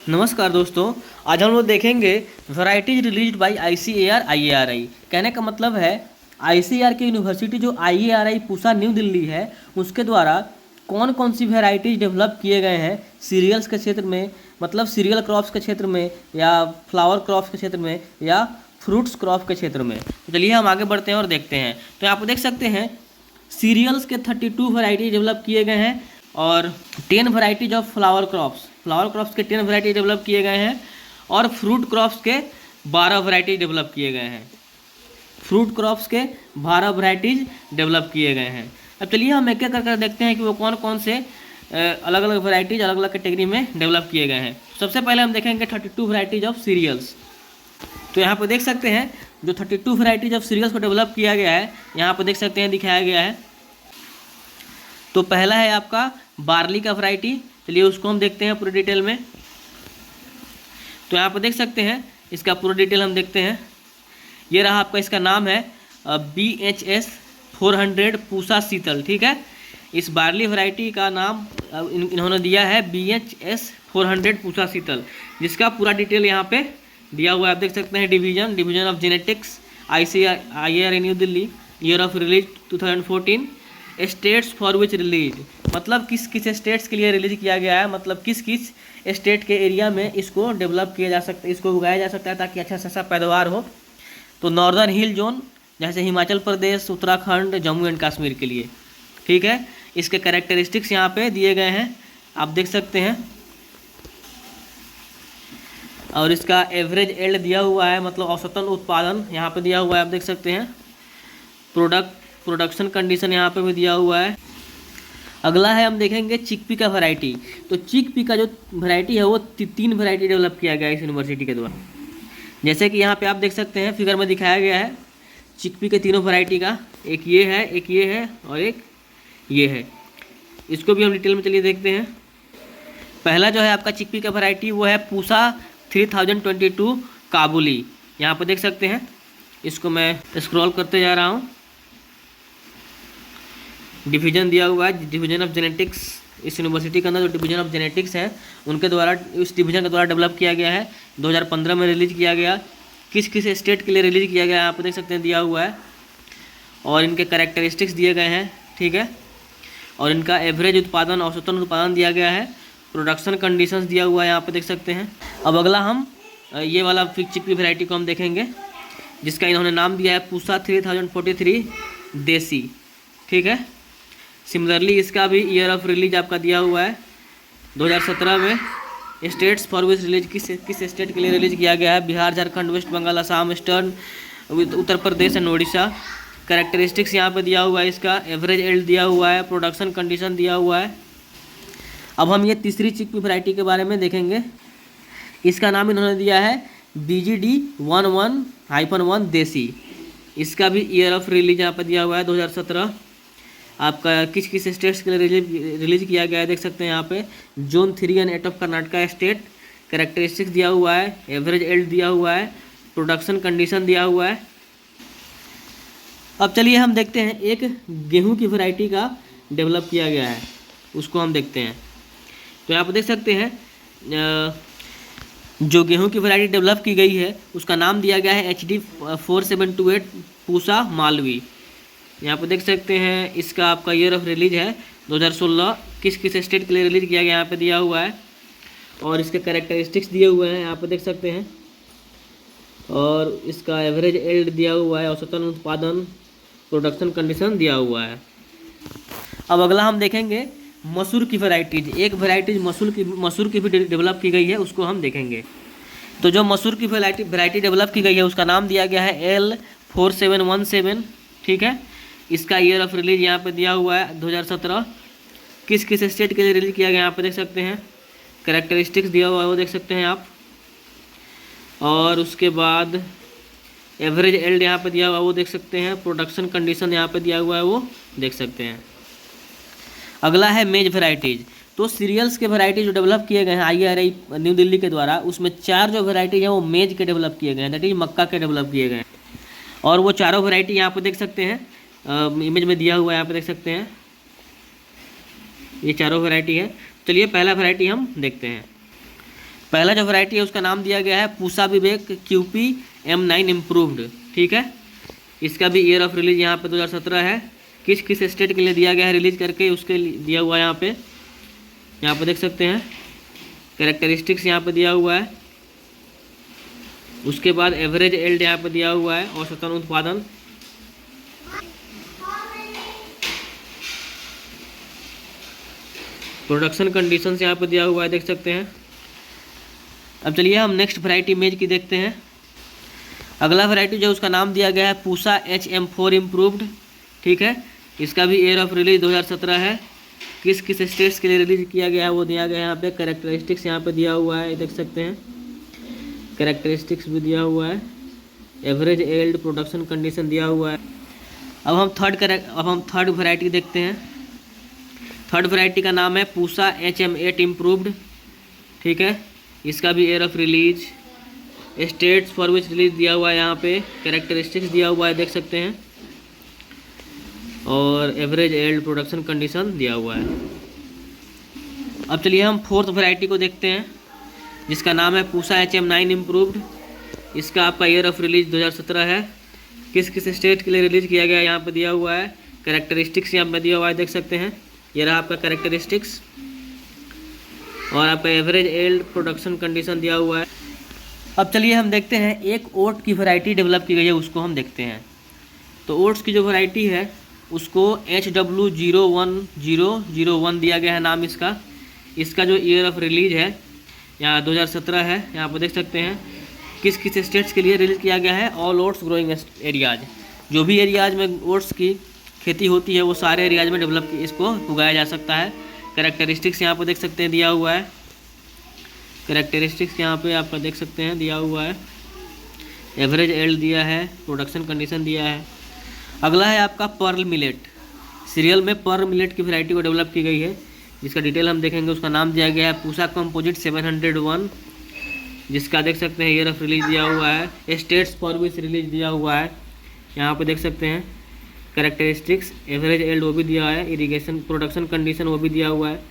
नमस्कार दोस्तों। आज हम लोग देखेंगे varieties released by ICAR IARI. कहने का मतलब है आईसीएआर की यूनिवर्सिटी जो आईएआरआई पूसा न्यू दिल्ली है उसके द्वारा कौन कौन सी वैरायटीज डेवलप किए गए हैं सीरियल्स के क्षेत्र में, मतलब सीरियल क्रॉप्स के क्षेत्र में या फ्लावर क्रॉप्स के क्षेत्र में या फ्रूट्स क्रॉप के क्षेत्र में। तो चलिए हम आगे बढ़ते हैं और देखते हैं। तो आप देख सकते हैं सीरियल्स के 32 वैरायटी डेवलप किए गए हैं और 10 वैरायटीज ऑफ फ्लावर क्रॉप्स के 10 वैरायटी डेवलप किए गए हैं और फ्रूट क्रॉप्स के 12 वैरायटी डेवलप किए गए हैं। फ्रूट क्रॉप्स के 12 वैरायटीज डेवलप किए गए हैं। अब चलिए हम एक एक कर देखते हैं कि वो कौन कौन से अलग अलग वैरायटीज अलग अलग कैटेगरी में डेवलप किए गए हैं। सबसे पहले हम देखेंगे 32 वैरायटीज ऑफ सीरियल्स। तो यहाँ पर देख सकते हैं जो 32 वैरायटीज ऑफ सीरियल्स को डेवलप किया गया है, यहाँ पर देख सकते हैं दिखाया गया है। तो पहला है आपका बार्ली का वैरायटी। चलिए उसको हम देखते हैं पूरी डिटेल में। तो यहाँ पर देख सकते हैं इसका पूरा डिटेल हम देखते हैं। ये रहा आपका, इसका नाम है BHS 400 पूसा शीतल। ठीक है, इस बार्ली वैरायटी का नाम इन्होंने दिया है BHS 400 पूसा शीतल, जिसका पूरा डिटेल यहाँ पे दिया हुआ है। आप देख सकते हैं division of genetics ICAR new Delhi, year of release 2014, states for which release, मतलब किस किस स्टेट्स के लिए रिलीज किया गया है, मतलब किस किस स्टेट के एरिया में इसको डेवलप किया जा सकता है, इसको उगाया जा सकता है ताकि अच्छा सा पैदावार हो। तो नॉर्दर्न हिल जोन जैसे हिमाचल प्रदेश, उत्तराखंड, जम्मू एंड कश्मीर के लिए। ठीक है, इसके कैरेक्टरिस्टिक्स यहाँ पे दिए गए हैं, आप देख सकते हैं। और इसका एवरेज एल्ड दिया हुआ है, मतलब औसतन उत्पादन यहाँ पे दिया हुआ है, आप देख सकते हैं। प्रोडक्शन कंडीशन यहाँ पे भी दिया हुआ है। अगला है हम देखेंगे चिकपी का वैरायटी। तो चिकपी का जो वैरायटी है वो 3 वैरायटी डेवलप किया गया है इस यूनिवर्सिटी के द्वारा। जैसे कि यहाँ पे आप देख सकते हैं फिगर में दिखाया गया है चिकपी के तीनों वैरायटी का, एक ये है, एक ये है और एक ये है। इसको भी हम डिटेल में चलिए देखते हैं। पहला जो है आपका चिकपी का वैरायटी वो है पूसा 3022 काबुली। यहाँ पर देख सकते हैं, इसको मैं स्क्रॉल करते जा रहा हूँ। डिवीजन दिया हुआ है, डिवीजन ऑफ जेनेटिक्स, इस यूनिवर्सिटी के अंदर जो डिवीजन ऑफ जेनेटिक्स है उनके द्वारा, इस डिवीजन के द्वारा डेवलप किया गया है। 2015 में रिलीज किया गया। किस किस स्टेट के लिए रिलीज किया गया है आप देख सकते हैं दिया हुआ है। और इनके कैरेक्टरिस्टिक्स दिए गए हैं। ठीक है, और इनका एवरेज उत्पादन, औसतन उत्पादन दिया गया है। प्रोडक्शन कंडीशंस दिया हुआ है, यहाँ पर देख सकते हैं। अब अगला हम ये वाला चिकपी वैरायटी को हम देखेंगे, जिसका इन्होंने नाम दिया है पूसा 3043 देसी। ठीक है, सिमिलरली इसका भी ईयर ऑफ रिलीज आपका दिया हुआ है 2017 में। स्टेट्स फॉर विच रिलीज, किस स्टेट के लिए रिलीज किया गया है, Bihar, Jharkhand, West Bengal, Assam, eastern, Uttar Pradesh and Odisha. Characteristics यहाँ पे दिया हुआ है, इसका एवरेज एल्ड दिया हुआ है, प्रोडक्शन कंडीशन दिया हुआ है। अब हम ये तीसरी चिकपी वैरायटी के बारे में देखेंगे। इसका नाम इन्होंने दिया है BGD 11-1 देसी। इसका भी ईयर ऑफ रिलीज यहाँ पर दिया हुआ है 2017। आपका किस किस स्टेट्स के लिए रिलीज किया गया है देख सकते हैं यहाँ पे। Zone 3 and 8 of Karnataka state. Characteristics दिया हुआ है, एवरेज एल्ड दिया हुआ है, प्रोडक्शन कंडीशन दिया हुआ है। अब चलिए हम देखते हैं एक गेहूं की वैरायटी का डेवलप किया गया है, उसको हम देखते हैं। तो यहाँ पर देख सकते हैं जो गेहूं की वैरायटी डेवलप की गई है उसका नाम दिया गया है HD 4728 पूसा मालवी। यहाँ पर देख सकते हैं इसका आपका ईयर ऑफ रिलीज है 2016। किस किस स्टेट के लिए रिलीज किया गया यहाँ पे दिया हुआ है। और इसके कैरेक्टरिस्टिक्स दिए हुए हैं, यहाँ पे देख सकते हैं। और इसका एवरेज एल्ड दिया हुआ है, औसतन उत्पादन, प्रोडक्शन कंडीशन दिया हुआ है। अब अगला हम देखेंगे मसूर की वैरायटीज। एक वैरायटीज मसूर की भी डेवलप की गई है, उसको हम देखेंगे। तो जो मसूर की वैरायटी डेवलप की गई है उसका नाम दिया गया है L4717। ठीक है, इसका ईयर ऑफ रिलीज यहाँ पे दिया हुआ है 2017। किस किस स्टेट के लिए रिलीज किया गया यहाँ पे देख सकते हैं। कैरेक्टरिस्टिक्स दिया हुआ है वो देख सकते हैं आप। और उसके बाद एवरेज एल्ड यहाँ पे दिया हुआ है वो देख सकते हैं। प्रोडक्शन कंडीशन यहाँ पे दिया हुआ है वो देख सकते हैं। अगला है मेज वैरायटीज। तो सीरियल्स के वैरायटी जो डेवलप किए गए हैं IRI न्यू दिल्ली के द्वारा, उसमें 4 जो वैरायटी हैं वो मेज के डेवलप किए गए हैं, दैट इज मक्का के डेवलप किए गए हैं। और वो चारों वैरायटी यहाँ पे देख सकते हैं, इमेज में दिया हुआ है, यहाँ पे देख सकते हैं ये चारों वैरायटी है। चलिए पहला वैरायटी हम देखते हैं। पहला जो वैरायटी है उसका नाम दिया गया है पूसा विवेक QP M9 इम्प्रूव्ड, ठीक है। इसका भी ईयर ऑफ रिलीज यहाँ पे 2017 है। किस किस स्टेट के लिए दिया गया है रिलीज करके, उसके दिया हुआ है यहाँ पे देख सकते हैं। कैरेक्टरिस्टिक्स यहाँ पे दिया हुआ है। उसके बाद एवरेज एल्ड यहाँ पे दिया हुआ है, औसतन उत्पादन। प्रोडक्शन कंडीशंस यहाँ पे दिया हुआ है, देख सकते हैं। अब चलिए हम नेक्स्ट वैरायटी मेज की देखते हैं। अगला वैरायटी जो उसका नाम दिया गया है पूसा HM4 इम्प्रूव्ड, ठीक है। इसका भी ईयर ऑफ रिलीज 2017 है। किस किस स्टेट्स के लिए रिलीज किया गया है वो दिया गया है यहाँ पे। कैरेक्टरिस्टिक्स यहाँ पे दिया हुआ है, देख सकते हैं। कैरेक्टरिस्टिक्स भी दिया हुआ है। एवरेज एल्ड, प्रोडक्शन कंडीशन दिया हुआ है। अब हम थर्ड वैरायटी देखते हैं। थर्ड वैरायटी का नाम है पूसा HM8 इम्प्रूव्ड, ठीक है। इसका भी year of release, states for which release दिया हुआ है यहाँ पे। कैरेक्टरिस्टिक्स दिया हुआ है, देख सकते हैं। और एवरेज एल्ड, प्रोडक्शन कंडीशन दिया हुआ है। अब चलिए हम फोर्थ वैरायटी को देखते हैं, जिसका नाम है पूसा HM9 इम्प्रूव्ड। इसका आपका ईयर ऑफ रिलीज 2017 है। किस किस स्टेट के लिए रिलीज किया गया है यहाँ पे दिया हुआ है। कैरेक्टरिस्टिक्स यहाँ पे दिया हुआ है, देख सकते हैं। ये रहा आपका कैरेक्टरिस्टिक्स और आपका एवरेज एल्ड, प्रोडक्शन कंडीशन दिया हुआ है। अब चलिए हम देखते हैं एक ओट की वैरायटी डेवलप की गई है, उसको हम देखते हैं। तो ओट्स की जो वैरायटी है उसको HW01001 दिया गया है नाम इसका। इसका जो ईयर ऑफ रिलीज है यहाँ 2017 है। यहाँ पर देख सकते हैं किस किस स्टेट्स के लिए रिलीज किया गया है। ऑल ओट्स ग्रोइंग एरियाज, जो भी एरियाज में ओट्स की खेती होती है वो सारे एरियाज में डेवलप इसको उगाया जा सकता है। कैरेक्टरिस्टिक्स यहाँ पर देख सकते हैं दिया हुआ है। कैरेक्टरिस्टिक्स यहाँ पे आपका देख सकते हैं दिया हुआ है। एवरेज एल्ड दिया है, प्रोडक्शन कंडीशन दिया है। अगला है आपका पर्ल मिलेट। सीरियल में पर्ल मिलेट की वैरायटी को डेवलप की गई है, जिसका डिटेल हम देखेंगे। उसका नाम दिया गया है पूसा कंपोजिट 701, जिसका देख सकते हैं ईयर ऑफ रिलीज दिया हुआ है। स्टेट्स फॉर विच रिलीज दिया हुआ है, यहाँ पे देख सकते हैं। कैरेक्टरिस्टिक्स, एवरेज एल्ड वो भी दिया है। इरिगेशन, प्रोडक्शन कंडीशन वो भी दिया हुआ है।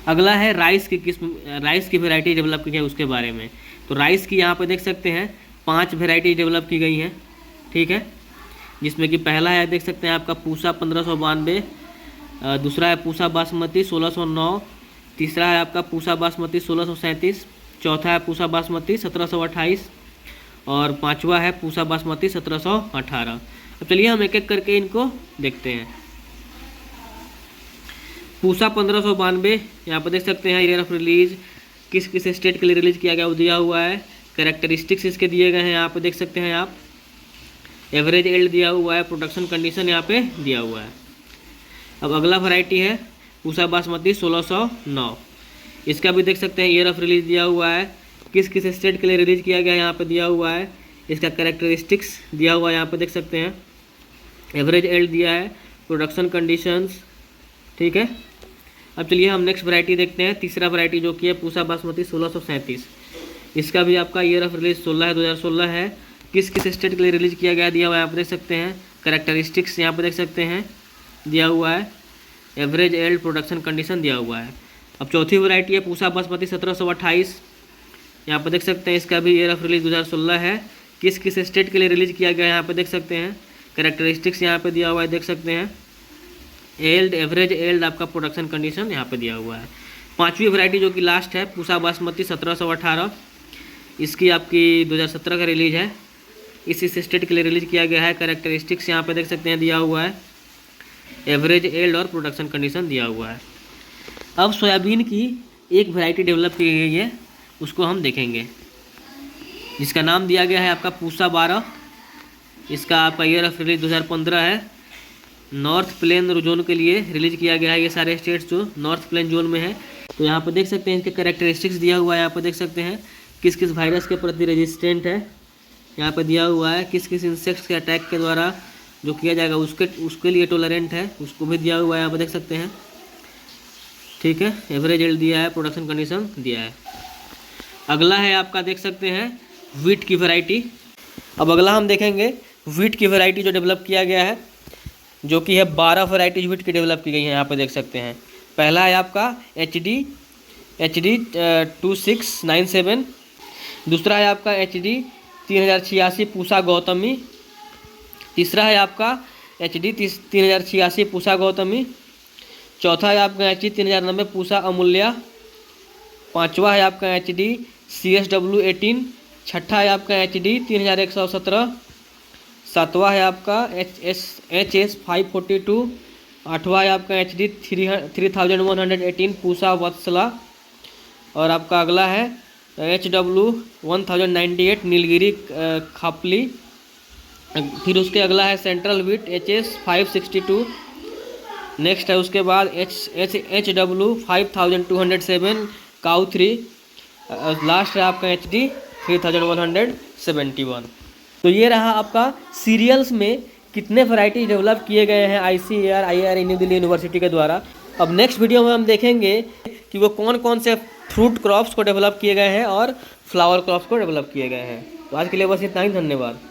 अगला है राइस की किस्म, राइस की वैरायटी डेवलप की है उसके बारे में। तो राइस की यहाँ पे देख सकते हैं 5 वैरायटी डेवलप की गई हैं, ठीक है। जिसमें कि पहला है देख सकते हैं आपका पूसा 1592, दूसरा है पूसा बासमती 1609, तीसरा है आपका पूसा बासमती 1637, चौथा है पूसा बासमती 1728 और पांचवा है पूसा बासमती 1718। अब चलिए हम एक एक करके इनको देखते हैं। पूसा 1592 यहाँ पर देख सकते हैं ईयर ऑफ रिलीज, किस किस स्टेट के लिए रिलीज किया गया वो दिया हुआ है। कैरेक्टरिस्टिक्स इसके दिए गए हैं, यहाँ पे देख सकते हैं आप। एवरेज एल्ड दिया हुआ है, प्रोडक्शन कंडीशन यहाँ पे दिया हुआ है। अब अगला वैरायटी है पूसा बासमती 1609। इसका भी देख सकते हैं ईयर ऑफ रिलीज दिया हुआ है। किस किस स्टेट के लिए रिलीज किया गया यहाँ पे दिया हुआ है। इसका कैरेक्टरिस्टिक्स दिया हुआ है, यहाँ पे देख सकते हैं। एवरेज एल्ड दिया है, प्रोडक्शन कंडीशंस, ठीक है। अब चलिए हम नेक्स्ट वैरायटी देखते हैं। तीसरा वैरायटी जो कि है पूसा बासमती 1637। इसका भी आपका ईयर ऑफ रिलीज 2016 है। किस किस स्टेट के लिए रिलीज किया गया दिया हुआ है, यहाँ पर देख सकते हैं। कैरेक्टरिस्टिक्स यहाँ पर देख सकते हैं दिया हुआ है। एवरेज एल्ड, प्रोडक्शन कंडीशन दिया हुआ है। अब चौथी वैरायटी है पूसा बासमती 1728। यहाँ पर देख सकते हैं इसका भी ईयर ऑफ रिलीज 2016 है। किस किस स्टेट के लिए रिलीज किया गया यहाँ पे देख सकते हैं। कैरेक्टरिस्टिक्स यहाँ पे दिया हुआ है, देख सकते हैं। एल्ड, एवरेज एल्ड, आपका प्रोडक्शन कंडीशन यहाँ पे दिया हुआ है। पांचवी वैरायटी जो कि लास्ट है पूसा बासमती 1718। इसकी आपकी 2017 का रिलीज है। इस स्टेट के लिए रिलीज किया गया है। कैरेक्टरिस्टिक्स यहाँ पे देख सकते हैं दिया हुआ है। एवरेज एल्ड और प्रोडक्शन कंडीशन दिया हुआ है। अब सोयाबीन की एक वैरायटी डेवलप की गई है, उसको हम देखेंगे, जिसका नाम दिया गया है आपका पूसा 12। इसका आपका ईयर ऑफ रिलीज 2015 है। नॉर्थ प्लेन जोन के लिए रिलीज किया गया है। ये सारे स्टेट्स जो नॉर्थ प्लेन जोन में है। तो यहाँ पर देख सकते हैं इनके कैरेक्टरिस्टिक्स दिया हुआ है। यहाँ पर देख सकते हैं किस किस वायरस के प्रति रेजिस्टेंट है, यहाँ पर दिया हुआ है। किस किस इंसेक्ट्स के अटैक के द्वारा जो किया जाएगा उसके लिए टॉलरेंट है, उसको भी दिया हुआ है, यहाँ पर देख सकते हैं, ठीक है। एवरेज एल्ड दिया है, प्रोडक्शन कंडीशन दिया है। अगला है आपका देख सकते हैं वीट की वैरायटी। अब अगला हम देखेंगे वीट की वैरायटी जो डेवलप किया गया है, जो कि है 12 वैरायटीज वीट की डेवलप की गई है। यहाँ पे देख सकते हैं। पहला है आपका HD HD 2697। दूसरा है आपका HD 3086 पूसा गौतमी। तीसरा है आपका HD 3086 पूसा गौतमी। चौथा है आपका HD 3090 पूसा अमूल्या। पांचवा है आपका HD CSW 18। छठा है आपका HD 3117। सातवां है आपका HS 542। आठवां है आपका HD 3118 पूसा वत्सला। और आपका अगला है HW 1098 नीलगिरी खापली। फिर उसके अगला है सेंट्रल विट HS 562। नेक्स्ट है उसके बाद HW 5207 काउ 3। लास्ट है आपका HD 3171। तो ये रहा आपका सीरियल्स में कितने वैरायटी डेवलप किए गए हैं ICAR IARI new Delhi university के द्वारा। अब नेक्स्ट वीडियो में हम देखेंगे कि वो कौन कौन से फ्रूट क्रॉप्स को डेवलप किए गए हैं और फ्लावर क्रॉप्स को डेवलप किए गए हैं। तो आज के लिए बस इतना ही, धन्यवाद।